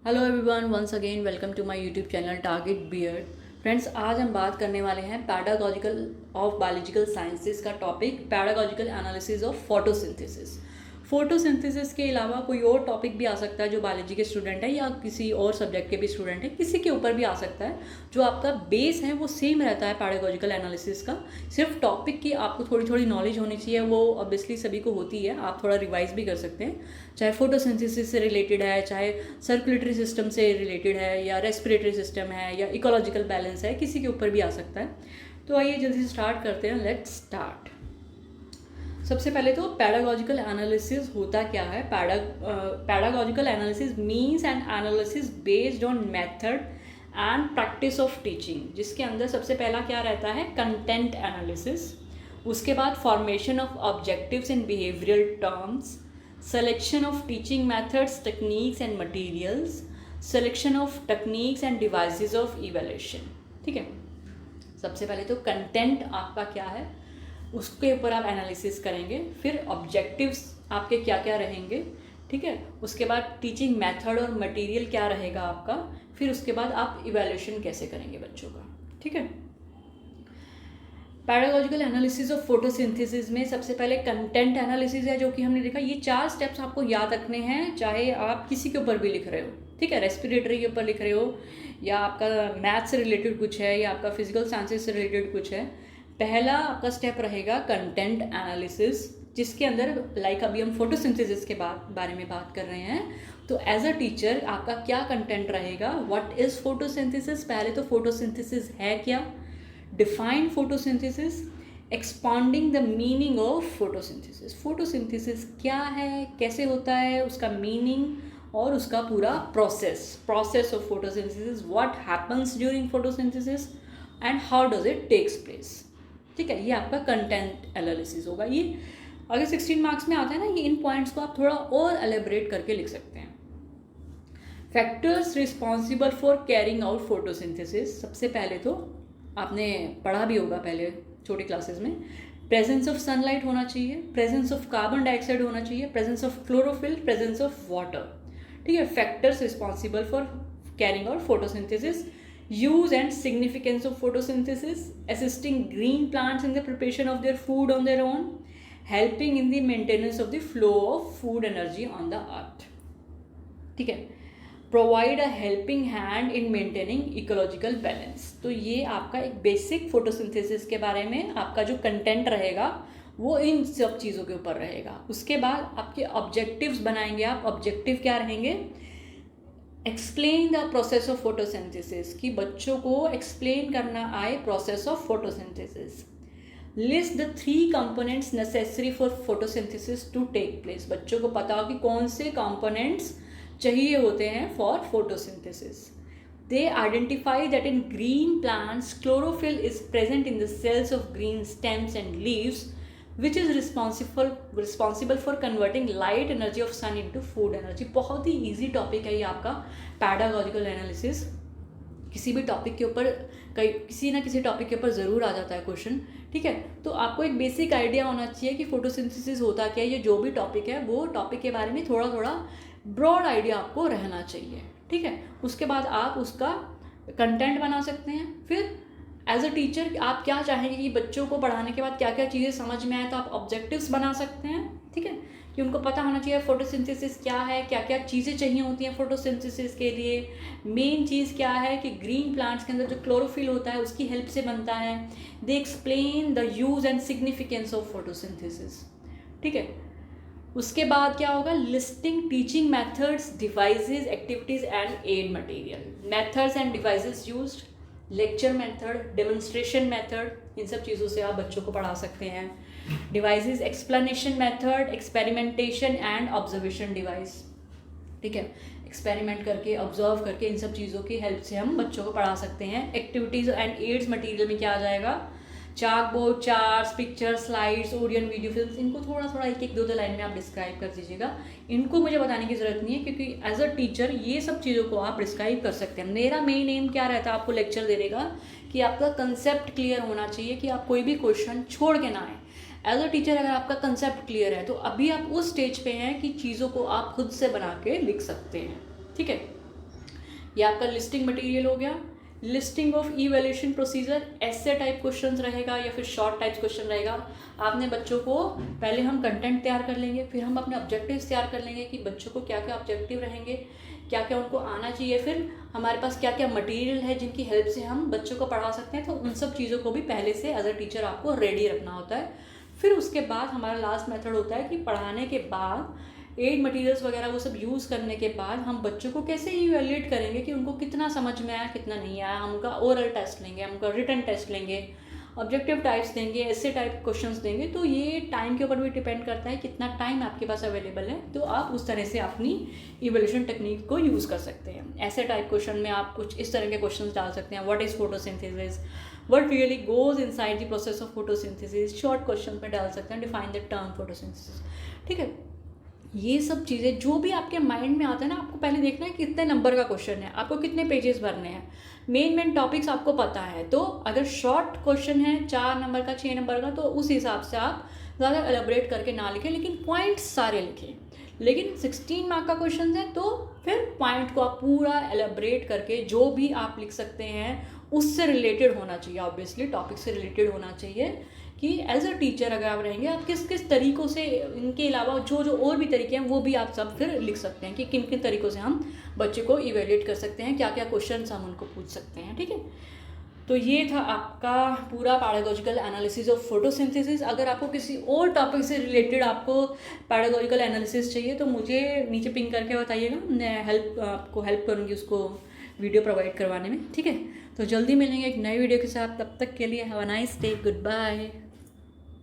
Hello everyone, once again welcome to my YouTube channel target beard. Friends, आज हम बात करने वाले हैं पैडागॉजिकल ऑफ बायोलॉजिकल साइंसेज का topic pedagogical analysis of photosynthesis. Photosynthesis के अलावा कोई और टॉपिक भी आ सकता है जो बायोलॉजी के स्टूडेंट है या किसी और सब्जेक्ट के भी स्टूडेंट है, किसी के ऊपर भी आ सकता है। जो आपका बेस है वो सेम रहता है पैडागॉजिकल एनालिसिस का। सिर्फ टॉपिक की आपको थोड़ी थोड़ी नॉलेज होनी चाहिए, वो ऑब्वियसली सभी को होती है, आप थोड़ा रिवाइज भी कर सकते हैं। चाहे फोटोसिंथेसिस से रिलेटेड है, चाहे सर्कुलेटरी सिस्टम से रिलेटेड है, या रेस्पिरेटरी सिस्टम है, या इकोलॉजिकल बैलेंस है, किसी के ऊपर भी आ सकता है। तो आइए जल्दी से स्टार्ट करते हैं। Let's start. सबसे पहले तो पैडागॉजिकल एनालिसिस होता क्या है। पैडागॉजिकल analysis means N analysis based on method and practice of teaching, जिसके अंदर सबसे पहला क्या रहता है, कंटेंट एनालिसिस। उसके बाद formation of objectives in behavioural terms, selection of teaching methods, techniques and materials, selection of techniques and devices of evaluation। ठीक है, सबसे पहले तो कंटेंट आपका क्या है उसके ऊपर आप एनालिसिस करेंगे, फिर ऑब्जेक्टिव्स आपके क्या क्या रहेंगे, ठीक है, उसके बाद टीचिंग मेथड और मटेरियल क्या रहेगा आपका, फिर उसके बाद आप इवैल्यूएशन कैसे करेंगे बच्चों का। ठीक है, पैडागॉजिकल एनालिसिस ऑफ फोटोसिंथेसिस में सबसे पहले कंटेंट एनालिसिस है, जो कि हमने देखा। ये 4 स्टेप्स आपको याद रखने हैं, चाहे आप किसी के ऊपर भी लिख रहे हो, ठीक है, रेस्पिरेटरी के ऊपर लिख रहे हो, या आपका मैथ से रिलेटेड कुछ है, या आपका फिजिकल साइंसेज से रिलेटेड कुछ है। पहला आपका स्टेप रहेगा कंटेंट एनालिसिस, जिसके अंदर लाइक अभी हम फोटोसिंथेसिस के बारे में बात कर रहे हैं। तो एज अ टीचर आपका क्या कंटेंट रहेगा, व्हाट इज़ फोटोसिंथेसिस। पहले तो फोटोसिंथेसिस है क्या, define photosynthesis, expanding the meaning of photosynthesis. Photosynthesis क्या है, कैसे होता है, उसका मीनिंग और उसका पूरा process of photosynthesis, what happens during photosynthesis and how does it takes place. ठीक है, ये आपका कंटेंट एनालिसिस होगा। ये अगर 16 मार्क्स में आता है ना, ये इन पॉइंट्स को आप थोड़ा और एलेबरेट करके लिख सकते हैं। Factors responsible for carrying out photosynthesis, सबसे पहले तो आपने पढ़ा भी होगा पहले छोटी क्लासेस में, प्रेजेंस ऑफ सनलाइट होना चाहिए, प्रेजेंस ऑफ कार्बन डाइऑक्साइड होना चाहिए, presence of chlorophyll, presence of water. ठीक है, factors responsible for carrying out photosynthesis, use and significance of photosynthesis, assisting green plants in the preparation of their food on their own, helping in the maintenance of the flow of food energy on the earth. ठीक है, provide a helping hand in maintaining ecological balance. तो ये आपका एक basic photosynthesis के बारे में आपका जो कंटेंट रहेगा वो इन सब चीज़ों के ऊपर रहेगा। उसके बाद आपके ऑब्जेक्टिव्स बनाएंगे आप। ऑब्जेक्टिव क्या रहेंगे, explain the process of photosynthesis, कि बच्चों को एक्सप्लेन करना आए process of photosynthesis. List the 3 components necessary for photosynthesis to take place, बच्चों को पता हो कि कौन से कंपोनेंट्स चाहिए होते हैं for photosynthesis. They identify that in green plants chlorophyll is present in the cells of green stems and leaves which is responsible for converting light energy of sun into food energy. बहुत ही easy topic है ये आपका पैडागॉजिकल analysis. किसी भी topic के ऊपर किसी ना किसी टॉपिक के ऊपर ज़रूर आ जाता है क्वेश्चन। ठीक है, तो आपको एक बेसिक आइडिया होना चाहिए कि फोटोसिंथेसिस होता क्या है। ये जो भी टॉपिक है वो टॉपिक के बारे में थोड़ा थोड़ा ब्रॉड आइडिया आपको रहना चाहिए। ठीक है, उसके बाद आप उसका कंटेंट बना सकते हैं। फिर एज अ टीचर आप क्या चाहेंगे कि बच्चों को पढ़ाने के बाद क्या क्या चीज़ें समझ में आए, तो आप ऑब्जेक्टिव्स बना सकते हैं। ठीक है, कि उनको पता होना चाहिए फोटोसिंथेसिस क्या है, क्या क्या चीज़ें चाहिए होती हैं फोटोसिंथेसिस के लिए। मेन चीज़ क्या है कि ग्रीन प्लांट्स के अंदर जो क्लोरोफिल होता है उसकी हेल्प से बनता है। They explain the use and significance of photosynthesis. ठीक है, उसके बाद क्या होगा, listing teaching methods, devices, activities and aid material. Methods and devices used, lecture method, demonstration method, इन सब चीज़ों से आप बच्चों को पढ़ा सकते हैं। Devices, explanation method, experimentation and observation device. ठीक है, एक्सपेरिमेंट करके, ऑब्जर्व करके, इन सब चीज़ों की हेल्प से हम बच्चों को पढ़ा सकते हैं। एक्टिविटीज़ एंड एड्स मटेरियल में क्या आ जाएगा, chalk board, charts, pictures, slides, audio video films. इनको थोड़ा थोड़ा एक एक 2 लाइन में आप डिस्क्राइब कर दीजिएगा। इनको मुझे बताने की ज़रूरत नहीं है, क्योंकि एज अ टीचर ये सब चीज़ों को आप डिस्क्राइब कर सकते हैं। मेरा मेन एम क्या रहता है आपको लेक्चर देने का, कि आपका कंसेप्ट क्लियर होना चाहिए, कि आप कोई भी क्वेश्चन छोड़ के ना आए। एज अ टीचर अगर आपका कंसेप्ट क्लियर है तो अभी आप उस स्टेज पे हैं कि चीज़ों को आप खुद से बना के लिख सकते हैं। ठीक है, ये आपका लिस्टिंग मटेरियल हो गया। लिस्टिंग ऑफ इवैल्यूएशन प्रोसीजर, ऐसे टाइप क्वेश्चंस रहेगा या फिर शॉर्ट टाइप क्वेश्चन रहेगा। आपने बच्चों को पहले हम कंटेंट तैयार कर लेंगे, फिर हम अपने ऑब्जेक्टिव्स तैयार कर लेंगे कि बच्चों को क्या क्या ऑब्जेक्टिव रहेंगे, क्या क्या उनको आना चाहिए, फिर हमारे पास क्या क्या मटेरियल है जिनकी हेल्प से हम बच्चों को पढ़ा सकते हैं। तो उन सब चीज़ों को भी पहले से एज अ टीचर आपको रेडी रखना होता है। फिर उसके बाद हमारा लास्ट मेथड होता है कि पढ़ाने के बाद एड मटेरियल्स वगैरह वो सब यूज़ करने के बाद हम बच्चों को कैसे इवैल्यूएट करेंगे कि उनको कितना समझ में आया कितना नहीं आया। हम उनका ओरल टेस्ट लेंगे, हम उनका रिटन टेस्ट लेंगे, ऑब्जेक्टिव टाइप्स देंगे, ऐसे टाइप क्वेश्चंस देंगे। तो ये टाइम के ऊपर भी डिपेंड करता है कितना टाइम आपके पास अवेलेबल है, तो आप उस तरह से अपनी इवैल्यूएशन टेक्निक को यूज़ कर सकते हैं। ऐसे टाइप क्वेश्चन में आप कुछ इस तरह के क्वेश्चंस डाल सकते हैं, what is photosynthesis, what really goes inside the process of photosynthesis. Short question में डाल सकते हैं, डिफाइन द टर्म फोटोसिंथेसिस। ठीक है, ये सब चीज़ें जो भी आपके माइंड में आता है ना, आपको पहले देखना है कितने नंबर का क्वेश्चन है, आपको कितने पेजेस भरने हैं, मेन टॉपिक्स आपको पता है। तो अगर शॉर्ट क्वेश्चन है 4 नंबर का 6 नंबर का, तो उस हिसाब से आप ज़्यादा एलेबोरेट करके ना लिखें, लेकिन पॉइंट्स सारे लिखें। लेकिन 16 मार्क का क्वेश्चन है तो फिर पॉइंट को आप पूरा एलेबोरेट करके जो भी आप लिख सकते हैं उससे रिलेटेड होना चाहिए, ऑब्वियसली टॉपिक से रिलेटेड होना चाहिए। कि एज अ टीचर अगर आप रहेंगे, आप किस किस तरीक़ों से, इनके अलावा जो जो और भी तरीके हैं वो भी आप सब फिर लिख सकते हैं कि किन किन तरीक़ों से हम बच्चे को इवेल्यूएट कर सकते हैं, क्या क्या क्वेश्चन हम उनको पूछ सकते हैं। ठीक है, तो ये था आपका पूरा पैडागोजिकल एनालिसिस ऑफ फोटोसिंथेसिस। अगर आपको किसी और टॉपिक से रिलेटेड आपको पैडागोजिकल एनालिसिस चाहिए तो मुझे नीचे पिंग करके बताइएगा, मैं आपको हेल्प करूँगी उसको वीडियो प्रोवाइड करवाने में। ठीक है, तो जल्दी मिलेंगे एक नए वीडियो के साथ, तब तक के लिए have a nice day, good bye.